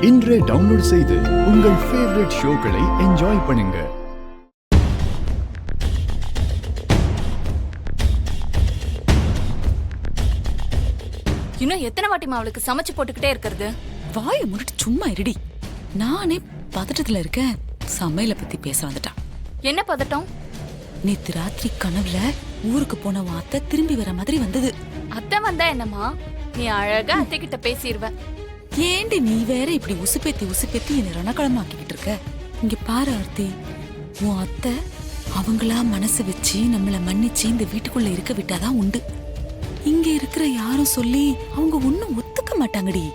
இன்றே டவுன்லோட் செய்து உங்கள் ஃபேவரட் ஷோக்களை என்ஜாய் பண்ணுங்க. இன்னும் எத்தனை வாட்டிமா அவளுக்கு சமைச்சு போட்டுக்கிட்டே இருக்கிறது? வாய முறிட்டு சும்மா இருடி. நானே பதட்டத்துல இருக்கேன். சமையல பத்தி பேச வந்துட்டான். என்ன பதட்டம்? நேத்து ராத்திரி கனவுல ஊருக்கு போன அத்தை திரும்பி வர மாதிரி வந்தது. அத்தை வந்தா என்னம்மா, நீ அழகா அத்தை கிட்ட பேசிடுவ. ஏண்டி நீ வேற இப்படி உசுப்பேத்தி என்ன ரணக்களமாக்கிக்கிட்டு இருக்க? இங்க பாரு ஆர்த்தி, உன் அத்தை அவங்களா மனசு வச்சு நம்மள மன்னிச்சு இந்த வீட்டுக்குள்ள இருக்க விட்டாதான் உண்டு. இங்க இருக்கிற யாரும் சொல்லி அவங்க ஒன்னும் ஒத்துக்க மாட்டாங்கடி.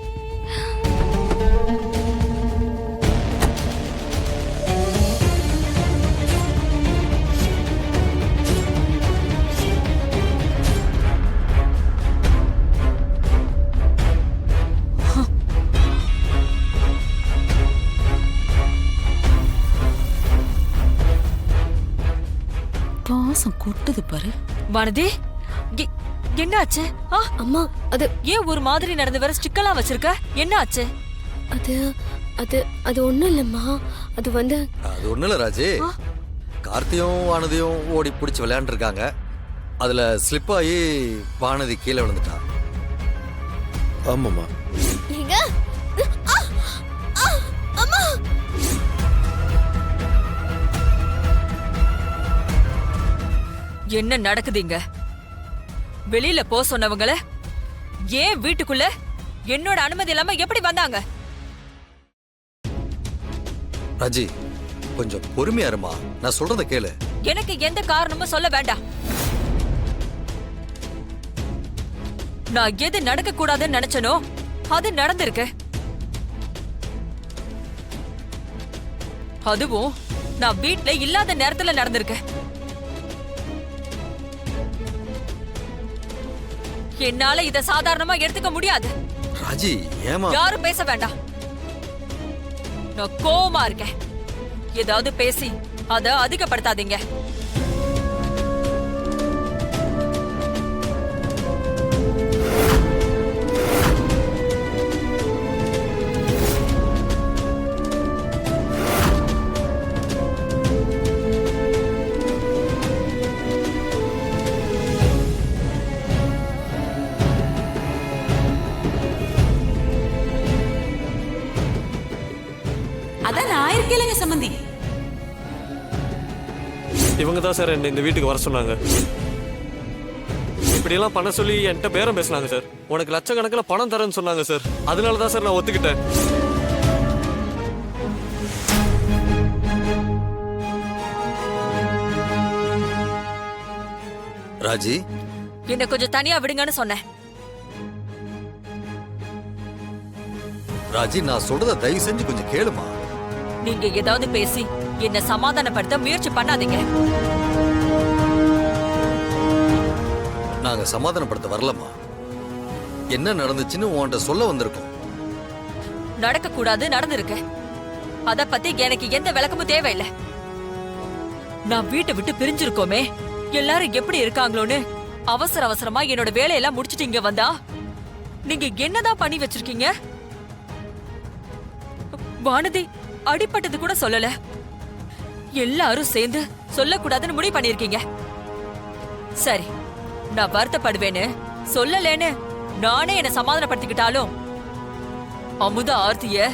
பாசம் கொட்டுது பாரு. வானதி, என்னாச்சு? அம்மா, அது ஏன் ஒரு மாதிரி நடந்து வர ஸ்டிக்கெல்லாம் வச்சிருக்க? என்ன ஆச்சு? அது அது அது ஒண்ணும் இல்லம்மா. அது ஒண்ணும் இல்ல ராஜி. கார்த்தியும் வானதியும் ஓடி பிடிச்சி விளையாண்டு இருக்காங்க. அதுல ஸ்லிப் ஆகி வானதி கீழே விழுந்துட்டா. ஆமாம்மா. என்ன நடக்குதுங்க? வெளியில போ சொன்னவங்கள ஏன் வீட்டுக்குள்ள என்னோட அனுமதி இல்லாம எப்படி வந்தாங்க? ராஜி, கொஞ்சம் பொறுமையா இருமா. நான் சொல்றத கேளு. எனக்கு எந்த காரணமும் சொல்ல வேண்டாம். நான் எது நடக்க கூடாதுன்னு நினைச்சனோ அது நடந்திருக்கு. அதுவும் நான் வீட்ல இல்லாத நேரத்துல நடந்திருக்கு. என்னால இத சாதாரணமா எடுத்துக்க முடியாது. ராஜி, ஏமா? யாரும் பேச வேண்டாம். நான் கோவமா இருக்கேன். ஏதாவது பேசி அத அதிகப்படுத்தாதீங்க. அதான் நான் இருக்கேங்க சம்பந்தி. இவங்க தான் சார் என்ன இந்த வீட்டுக்கு வர சொன்னாங்க. இப்படியெல்லாம் பண்ண சொல்லி என்கிட்ட பேரம் பேசினாங்க சார். உனக்கு லட்சக்கணக்கில் பணம் தரேன்னு சொன்னாங்க சார். அதனால தான் சார் நான் ஒத்துக்கிட்டேன். ராஜி, என்ன கொஞ்சம் தனியா விடுங்கன்னு சொன்னேன். ராஜி, நான் சொல்றத தயவு செஞ்சு கொஞ்சம் கேளுமா. நீங்க ஏதாவது பேசி என்ன சமாதானப்படுத்த முயற்சி பண்ணாதீங்க. நாங்க சமாதானப்படுத்த வரலம்மா. என்ன நடந்துச்சுன்னு உன்கிட்ட சொல்ல வந்திருக்கோம். நடக்க கூடாது நடந்திருக்கு. அத பத்தி எனக்கு எந்த விளக்கமும் தேவையில்லை. நான் வீட்டை விட்டு பிரிஞ்சிருக்கோமே, எல்லாரும் எப்படி இருக்காங்களோன்னு அவசர அவசரமா என்னோட வேலையெல்லாம் முடிச்சிட்டு இங்க வந்தா நீங்க என்னதான் பண்ணி வச்சிருக்கீங்க? வானதி அடிப்பட்டது கூட சொல்லல. எல்லாரும் சேர்ந்து சொல்லக்கூடாதுன்னு முடிவு பண்ணிருக்கீங்க. சரி, நான் வருத்தப்படுவேன்னு சொல்லலேன்னு நானே என்ன சமாதானப்படுத்திக்கிட்டாலும் அமுதா ஆர்த்திய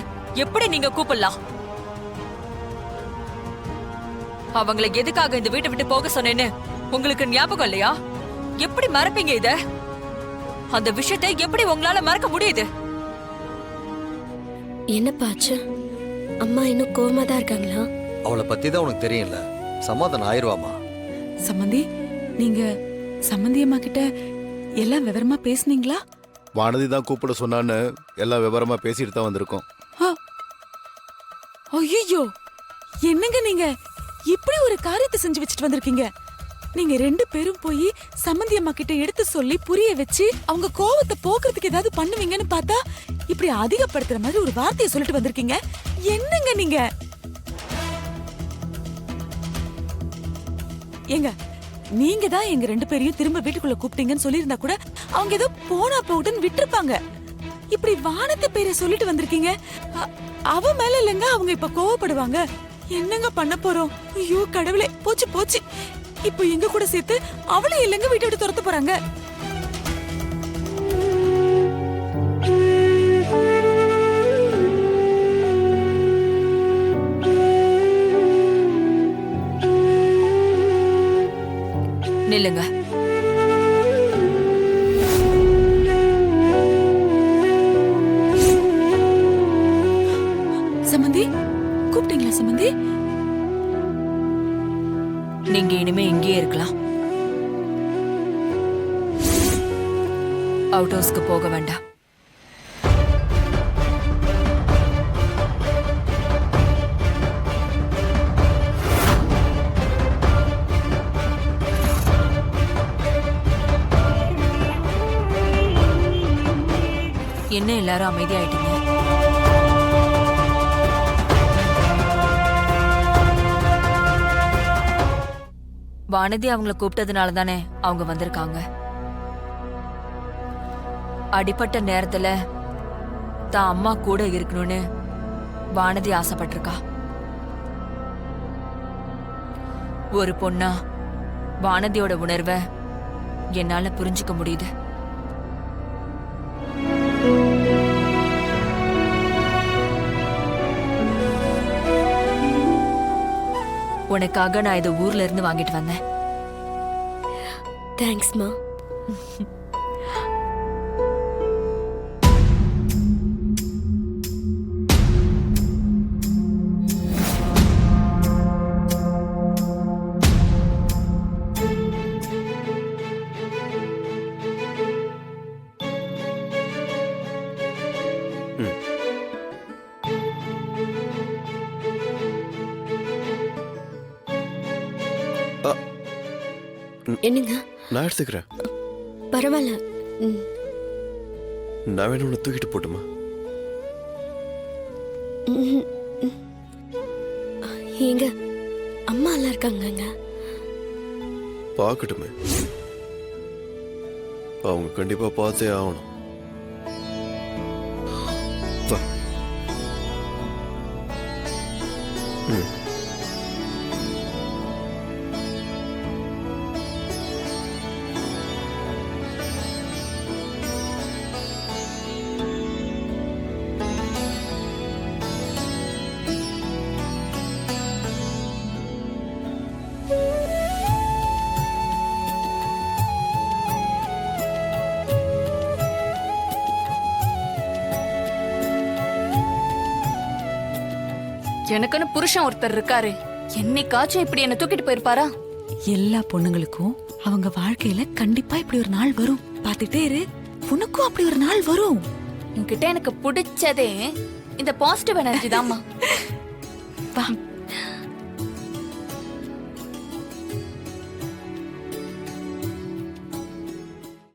எப்படி நீங்க கூப்பிடலாம்? அவங்களை எதுக்காக இந்த வீட்டை விட்டு போக சொன்னேன்னு உங்களுக்கு ஞாபகம் இல்லையா? எப்படி மறப்பீங்க இத? அந்த விஷயத்தை எப்படி உங்களால மறக்க முடியுது? என்னப்பாச்சு? அம்மா இன்னும் கோவமா தான் இருக்காங்களா? அவளை பத்தி தான் உனக்கு தெரியல. சமாதானம் ஆயிருவாமா. சம்பந்தி, நீங்க சம்பந்தியம்மா கிட்ட எல்லாம் விவரமா பேசுனீங்களா? வானதி தான் கூப்பிட சொன்னான்னு எல்லாம் விவரமா பேசிட்டு தான் வந்திருக்கோம். ஐயோ, என்னங்க நீங்க இப்படி ஒரு காரியத்தை செஞ்சு வச்சுட்டு வந்திருக்கீங்க? நீங்க ரெண்டு பேரும் போய் சம்பந்தி அம்மா கிட்ட எடுத்து சொல்லி புரிய வச்சு அவங்க கோவத்தை போக்குறதுக்கு ஏதாவது பண்ணுவீங்கன்னு பார்த்தா இப்படி அதிகப்படுத்துற மாதிரி ஒரு வார்த்தையை சொல்லிட்டு வந்திருக்கீங்க. என்னங்க நீங்க? ஏங்க, நீங்க தான் எங்க ரெண்டு பேரையும் திரும்ப வீட்டுக்குள்ள கூப்பிட்டீங்கன்னு சொல்லியிருந்தா கூட அவங்க ஏதோ போனா போகுதுன்னு விட்டுருப்பாங்க. இப்படி வானத்து பேரை சொல்லிட்டு வந்திருக்கீங்க. அவ மேல இல்லங்க அவங்க இப்ப கோவப்படுவாங்க. என்னங்க பண்ண போறோம்? ஐயோ கடவுளே, போச்சு போச்சு. இப்போ எங்க கூட சேர்த்து அவளை இல்லங்க வீட்டை விட்டு துரத்த போறாங்க. நில்லுங்க. சம்பந்தி கூப்பிட்டீங்களா சம்பந்தி? நீங்க இனிமே இங்கேயே இருக்கலாம். அவுட் ஹவுஸ்க்கு போக வேண்டாம். என்ன எல்லாரும் அமைதியாயிட்டீங்க? வானதி அவங்கள கூப்பிட்டதுனால தானே அவங்க வந்திருக்காங்க. அடிப்பட்ட நேரத்துல தான் அம்மா கூட இருக்கணும்னு வானதி ஆசைப்பட்டிருக்கா. ஒரு பொண்ணா வானதியோட உணர்வை என்னால புரிஞ்சுக்க முடியுது. உனக்காக நான் இதை ஊர்ல இருந்து வாங்கிட்டு வந்தேன். தேங்க்ஸ்மா. என்னங்க? நான் எடுத்துக்கிறேன். பரவாயில்ல. நான் வேணும் உன்னை தூக்கிட்டு போட்டுமா? ஏங்க அம்மா எல்லாம் இருக்காங்கங்க. பார்க்கட்டுமே, அவங்க கண்டிப்பா பார்த்தே ஆகணும். வா. எனக்குன்னு புருஷன் ஒருத்தர் இருக்காரு. என்னைக்காச்சும் இப்படி என்ன தூக்கிட்டு போயிருப்பாரா? எல்லா பொண்ணுங்களுக்கும் அவங்க வாழ்க்கையில கண்டிப்பா இப்படி ஒரு நாள் வரும். பாத்துட்டே இரு, உனக்கும் அப்படி ஒரு நாள் வரும். உன்கிட்ட எனக்கு பிடிச்சதே இந்த பாசிட்டிவ் எனர்ஜி தாம்மா. வா.